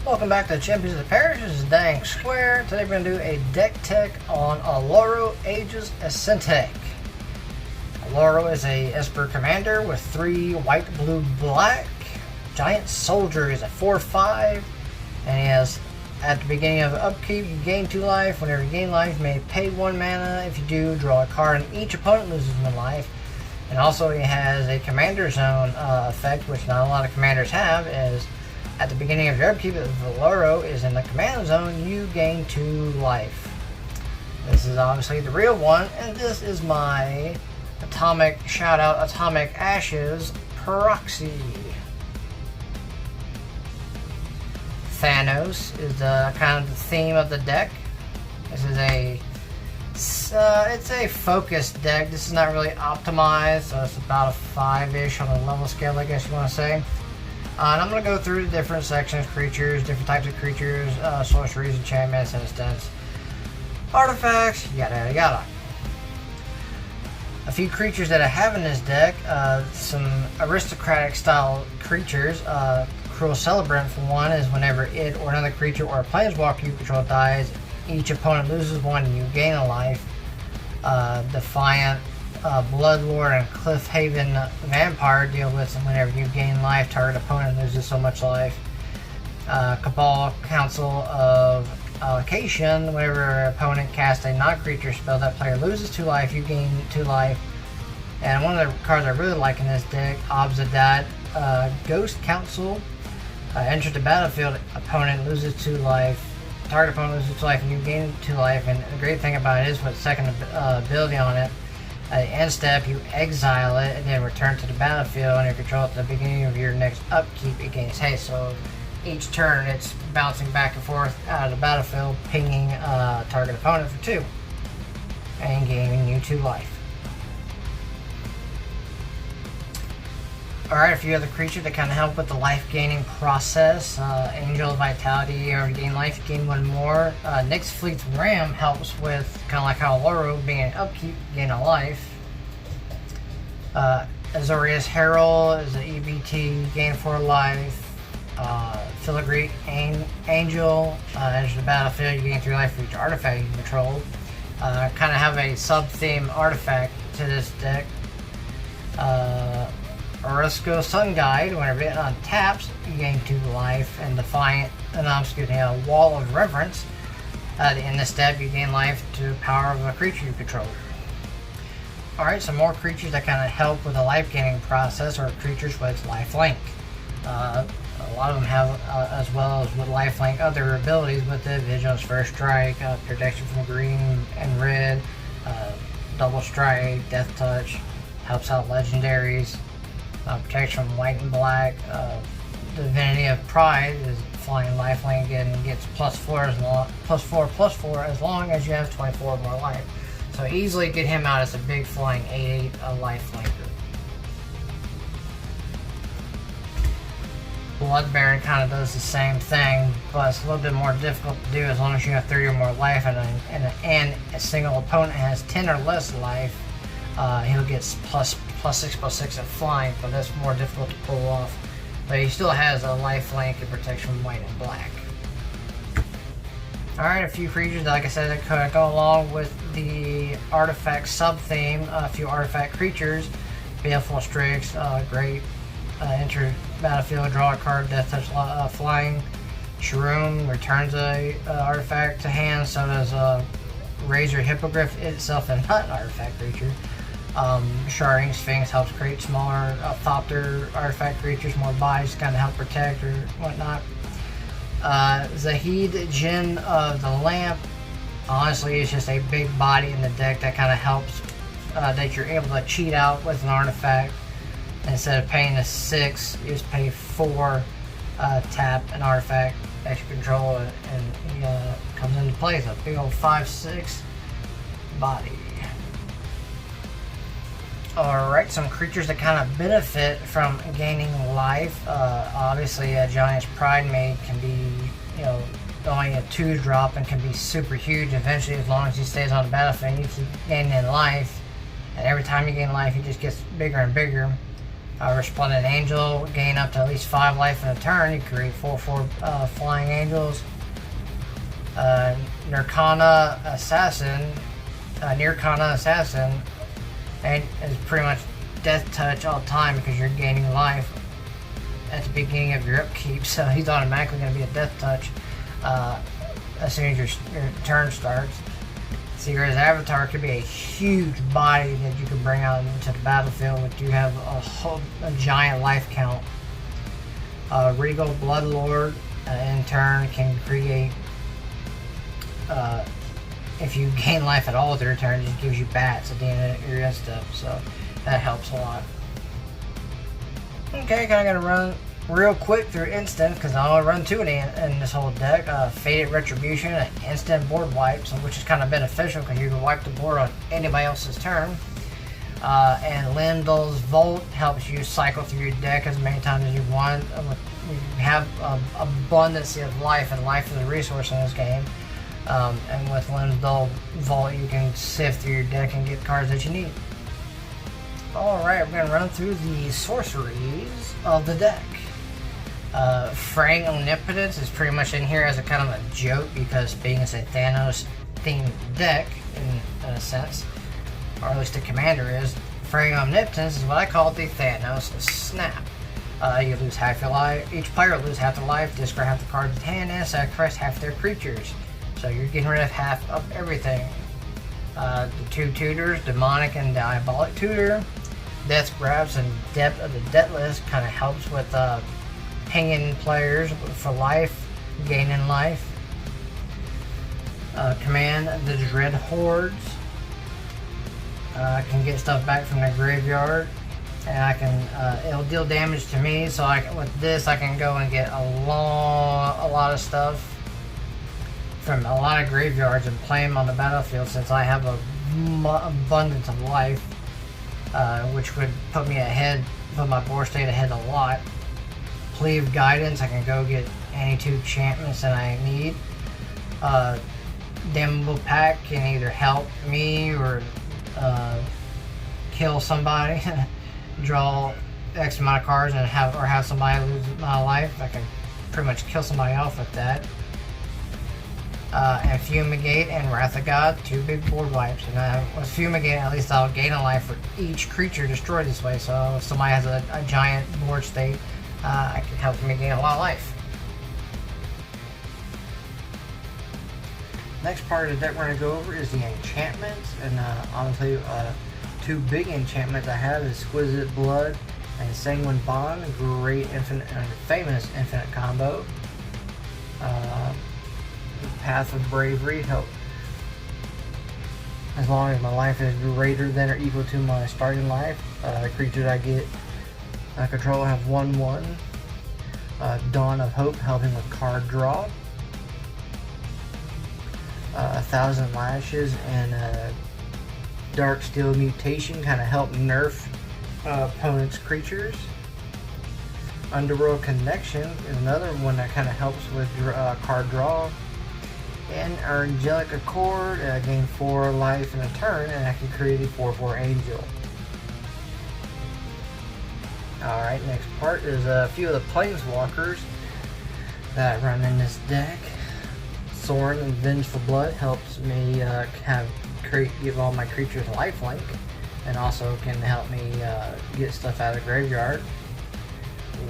Welcome back to the Champions of the Parish. This is Dang Square. Today we're going to do a deck tech on Oloro, Ageless, Ascetic. Oloro is a Esper commander with 3 white, blue, black. Giant Soldier is a 4/5, and he has, at the beginning of upkeep, you gain 2 life. Whenever you gain life, you may pay 1 mana. If you do, draw a card, and each opponent loses 1 life. And also he has a Commander Zone effect, which not a lot of commanders have, is at the beginning of your upkeep, if Oloro is in the command zone, you gain 2 life. This is obviously the real one, and this is my Atomic Shoutout Atomic Ashes Proxy. Thanos is the kind of the theme of the deck. This is a it's a focused deck. This is not really optimized, so it's about a 5-ish on the level scale, I guess you want to say. And I'm going to go through the different sections, creatures, different types of creatures, sorceries, enchantments, instants, artifacts, yada yada yada. A few creatures that I have in this deck, some aristocratic style creatures. Cruel Celebrant, for one, is whenever it or another creature or a planeswalker you control dies, each opponent loses 1 and you gain a life. Defiant, Bloodlord, and Cliffhaven Vampire deal with whenever you gain life, target opponent loses so much life. Cabal, Council of Allocation, whenever an opponent casts a non-creature spell, that player loses 2 life, you gain 2 life. And one of the cards I really like in this deck, Obsidat, Ghost Council, enters the battlefield, opponent loses 2 life, target opponent loses 2 life, and you gain 2 life. And the great thing about it is, with second ability on it, end step, you exile it and then return to the battlefield under control at the beginning of your next upkeep. It gains haste, so each turn it's bouncing back and forth out of the battlefield, pinging target opponent for 2 and gaining you 2 life. Alright, a few other creatures that kind of help with the life gaining process. Angel of Vitality, or gain life, you gain 1 more. Nyx Fleet's Ram helps with, kind of like how Oloro, being an upkeep, gain a life. Azorius Herald is an EBT, gain 4 life. Filigree Angel, enters the battlefield, you gain 3 life for each artifact you control. Kind of have a sub-theme artifact to this deck. Orozco Sun Guide, whenever it untaps, you gain 2 life. And Defiant, Wall of Reverence, at the end of the step, you gain life to the power of a creature you control. Alright, some more creatures that kind of help with the life gaining process are creatures with lifelink. A lot of them have, as well as with lifelink, other abilities with it: Vigilance, First Strike, protection from green and red, double strike, death touch, helps out legendaries. Protection from white and black. Divinity of Pride is flying lifelink and gets +4 as long as you have 24 more life. So easily get him out as a big flying 8/8 lifelinker. Blood Baron kind of does the same thing, but it's a little bit more difficult to do as long as you have 30 or more life, and a single opponent has 10 or less life. He'll get +6/+6 at flying, but that's more difficult to pull off. But he still has a lifelink and protection from white and black. Alright, a few creatures, like I said, that could go along with the artifact sub-theme. A few artifact creatures. Baleful Strix, great. Enter battlefield, draw a card, death touch, flying. Shroom returns a artifact to hand, so does Razor Hippogriff itself, and not an artifact creature. Sharding Sphinx helps create smaller Thopter artifact creatures, more bodies to kind of help protect or whatnot. Zahid, Djinn of the Lamp, honestly it's just a big body in the deck that kind of helps, that you're able to cheat out with an artifact. Instead of paying a 6, you just pay 4, tap an artifact that you control, and he comes into play as a big old 5/6 body. Alright, some creatures that kind of benefit from gaining life. Obviously, a Giant's Pride Mate can be, only a 2-drop and can be super huge eventually, as long as he stays on the battlefield. You keep gaining life, and every time you gain life, he just gets bigger and bigger. Resplendent Angel, gain up to at least 5 life in a turn. You create 4/4 Flying Angels. Nirkana Assassin, and is pretty much Death Touch all the time because you're gaining life at the beginning of your upkeep, so he's automatically going to be a Death Touch as soon as your turn starts. Seeker's Avatar could be a huge body that you can bring out into the battlefield, but you have a giant life count. Regal Bloodlord, in turn, can create, if you gain life at all with your turn, it just gives you bats at the end of your end step, so that helps a lot. Okay, kinda gonna run real quick through instant because I only run 2 in this whole deck. Faded Retribution, an instant board wipe, so which is kind of beneficial because you can wipe the board on anybody else's turn. And Lindell's Volt helps you cycle through your deck as many times as you want. You have abundance of life, and life is a resource in this game. And with Lindell's Vault, you can sift through your deck and get cards that you need. Alright, we're going to run through the sorceries of the deck. Fraying Omnipotence is pretty much in here as a kind of a joke because being as a Thanos themed deck, in a sense, or at least the commander is, Fraying Omnipotence is what I call the Thanos Snap. You lose half your life, each player will lose half their life, discard half the cards in hand, and sacrifice half their creatures. So you're getting rid of half of everything. The 2 tutors, Demonic and Diabolic Tutor. Death Grabs and Depth of the Debt List kind of helps with pinging players for life, gaining life. Command the Dread Hordes. I can get stuff back from the graveyard, and I can it'll deal damage to me. So with this, I can go and get a lot of stuff from a lot of graveyards and play them on the battlefield since I have a abundance of life. Which would put me ahead, put my board state ahead a lot. Cleave Guidance, I can go get any 2 enchantments that I need. Damnable Pact can either help me or kill somebody, draw X amount of cards and have somebody lose my life. I can pretty much kill somebody off with that. And Fumigate and Wrath of God, 2 big board wipes. And with Fumigate, at least I'll gain a life for each creature destroyed this way. So if somebody has a giant board state, I can help me gain a lot of life. Next part of the deck we're going to go over is the enchantments. And honestly, 2 big enchantments I have is Exquisite Blood and Sanguine Bond. Great infinite, famous infinite combo. Path of Bravery help as long as my life is greater than or equal to my starting life. Creatures I get control have 1/1. Dawn of Hope helping with card draw. 1,000 Lashes and Dark Steel Mutation kind of help nerf opponent's creatures. Underworld Connection is another one that kind of helps with card draw. And our Angelic Accord, gain 4 life in a turn, and I can create a 4/4 Angel. Alright, next part is a few of the Planeswalkers that I run in this deck. Sorin and Vengeful Blood helps me give all my creatures lifelink, and also can help me get stuff out of the graveyard.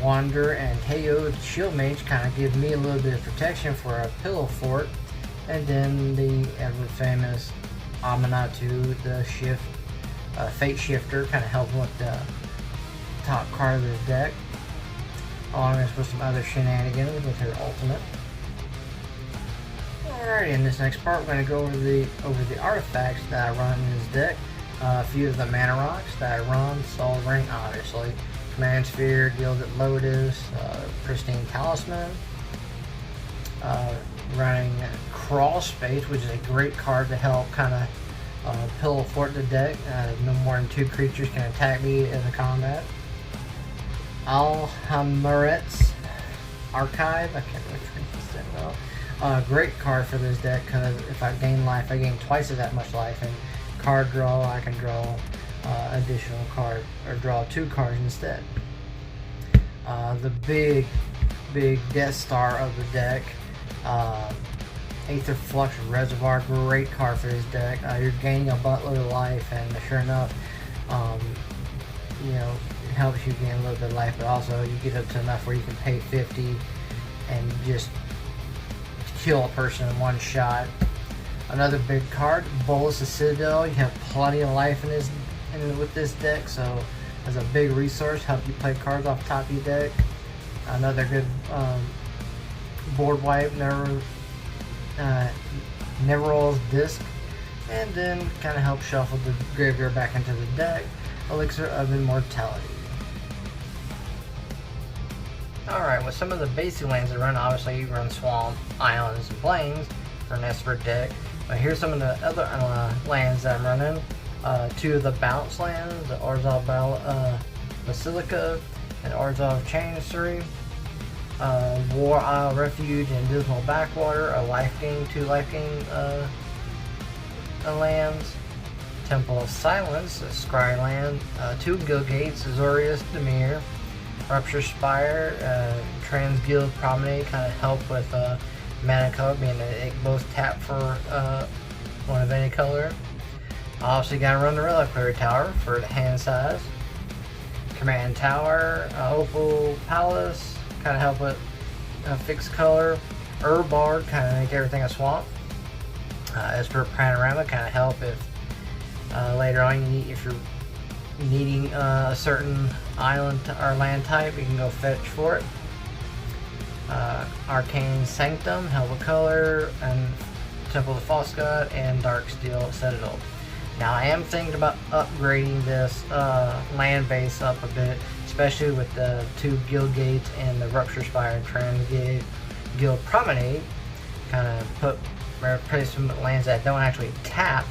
Wander and Heyo the Shield Mage kind of give me a little bit of protection for a Pillow Fort. And then the ever famous Aminatu, the Fate Shifter, kind of helping with the top card of this deck, along with some other shenanigans with her ultimate. Alright, in this next part, we're going to go over the artifacts that I run in this deck. A few of the mana rocks that I run: Soul Ring, obviously, Command Sphere, Gilded Lotus, Pristine Talisman. Running Crawl Space, which is a great card to help kind of Pillow Fort the deck. No more than 2 creatures can attack me in the combat. Alhamaret's Archive, I can't really pronounce that well. Great card for this deck because if I gain life, I gain twice as that much life. And card draw, I can draw additional card or draw 2 cards instead. The big Death Star of the deck. Aether Flux Reservoir, great card for this deck. You're gaining a buttload of life, and sure enough, you know, it helps you gain a little bit of life, but also you get up to enough where you can pay 50 and just kill a person in one shot. Another big card, Bolus of Citadel. You have plenty of life with this deck, so as a big resource, help you play cards off the top of your deck. Another good board wipe, Neverall's Disc, and then kind of help shuffle the graveyard back into the deck. Elixir of Immortality. Alright, with some of the basic lands that run, obviously you run Swamp, Islands, and Plains for an Esper deck. But here's some of the other lands that I'm running. Two of the bounce lands, the Orzhov Basilica and Orzhov Chancery. War Isle Refuge and Dismal Backwater, a life gain, 2 life gain lands. Temple of Silence, a Scry land, 2 Guild Gates, Azorius Demir, Rupture Spire, Trans Guild Promenade, kind of help with mana color, being it both tap for one of any color. Obviously, gotta run the Reliquary Tower for the hand size. Command Tower, Opal Palace, kind of help with fixed color. Urbard, kind of make everything a swamp. Esper Panorama, kind of help if later on if you're needing a certain island or land type, you can go fetch for it. Arcane Sanctum, help with color, and Temple of the False God, and Darksteel Citadel. Now I am thinking about upgrading this land base up a bit, especially with the 2 Guild Gates and the Rupture Spire and Trans Guild Promenade. Kind of replace some lands that don't actually tap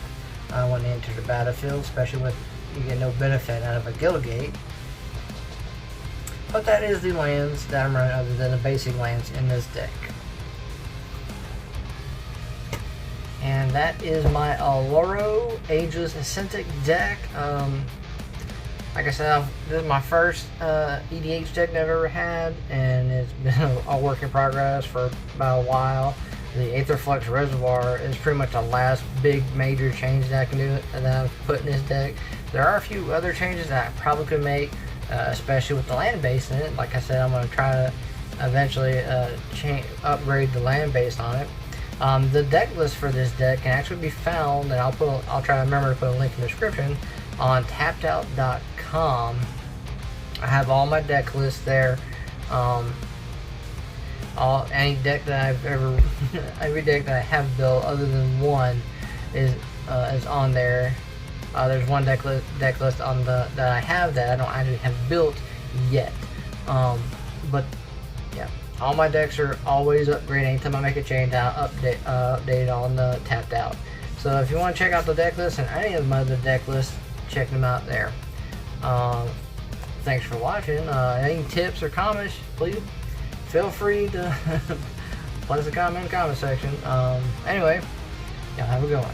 when they enter the battlefield, especially with you get no benefit out of a Guild Gate. But that is the lands that I'm running other than the basic lands in this deck. And that is my Oloro Ageless Ascetic deck. Like I said, this is my first EDH deck that I've ever had, and it's been a work in progress for about a while. The Aether Flux Reservoir is pretty much the last big major change that I can do that I've put in this deck. There are a few other changes that I probably could make, especially with the land base in it. Like I said, I'm going to try to eventually upgrade the land base on it. The deck list for this deck can actually be found, and I'll try to remember to put a link in the description, on tappedout.com. I have all my deck lists there. Any deck that I've ever, every deck that I have built other than one is on there. There's one deck list on that I have that I don't actually have built yet. But yeah, all my decks are always upgrading. Anytime I make a change, I'll update it on the Tapped Out. So if you want to check out the deck list and any of my other deck lists, check them out there. Thanks for watching. Any tips or comments, please feel free to place a comment in the comment section. Anyway, y'all have a good one.